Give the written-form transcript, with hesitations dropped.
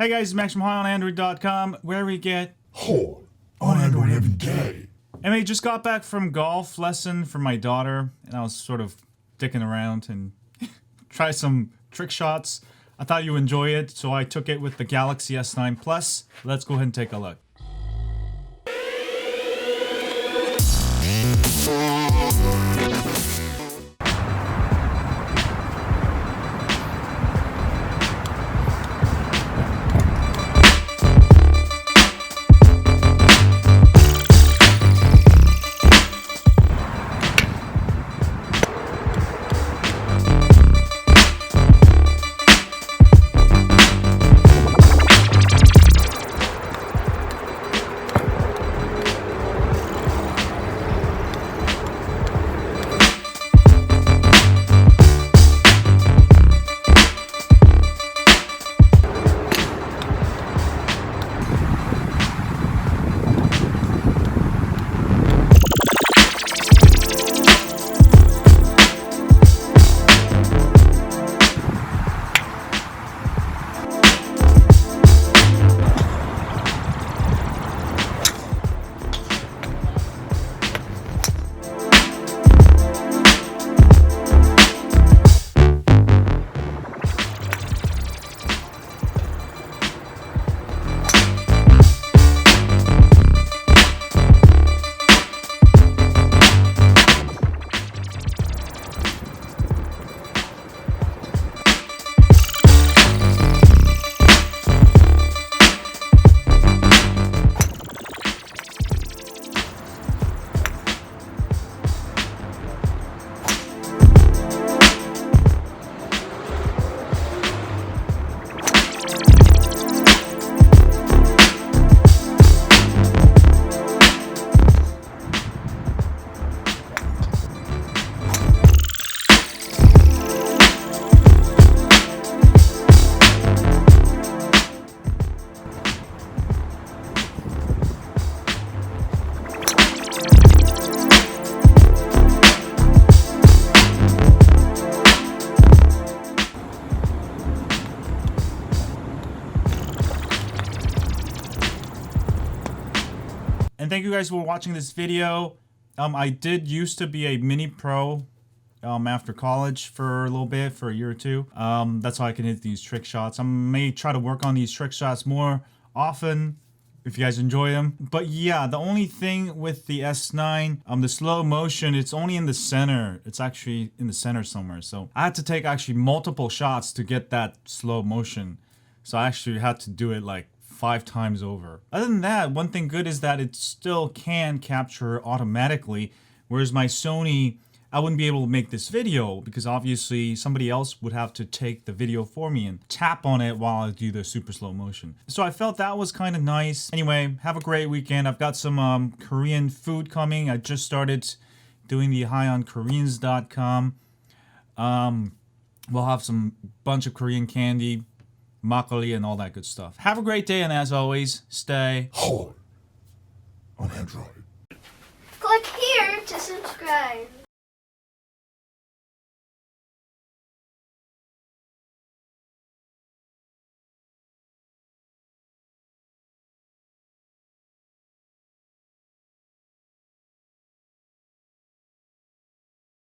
Hey guys, it's Max from HighOnAndroid.com, where we get High on Android every day. And I just got back from golf lesson for my daughter, and I was sort of dicking around and try some trick shots. I thought you would enjoy it, so I took it with the Galaxy S9 Plus. Let's go ahead and take a look. And thank you guys for watching this video. I did used to be a mini pro after college for a little bit, for a year or two. That's how I can hit these trick shots. I may try to work on these trick shots more often if you guys enjoy them. But yeah, the only thing with the S9, the slow motion, it's only in the center. It's actually in the center somewhere. So I had to take actually multiple shots to get that slow motion. So I actually had to do it like 5 times over. Other than that, one thing good is that it still can capture automatically, whereas my Sony, I wouldn't be able to make this video because obviously somebody else would have to take the video for me and tap on it while I do the super slow motion. So I felt that was kind of nice. Anyway, have a great weekend. I've got some Korean food coming. I just started doing the HighOnKoreans.com. We'll have some bunch of Korean candy, makgeolli, and all that good stuff. Have a great day, and as always, stay High on Android. Click here to subscribe.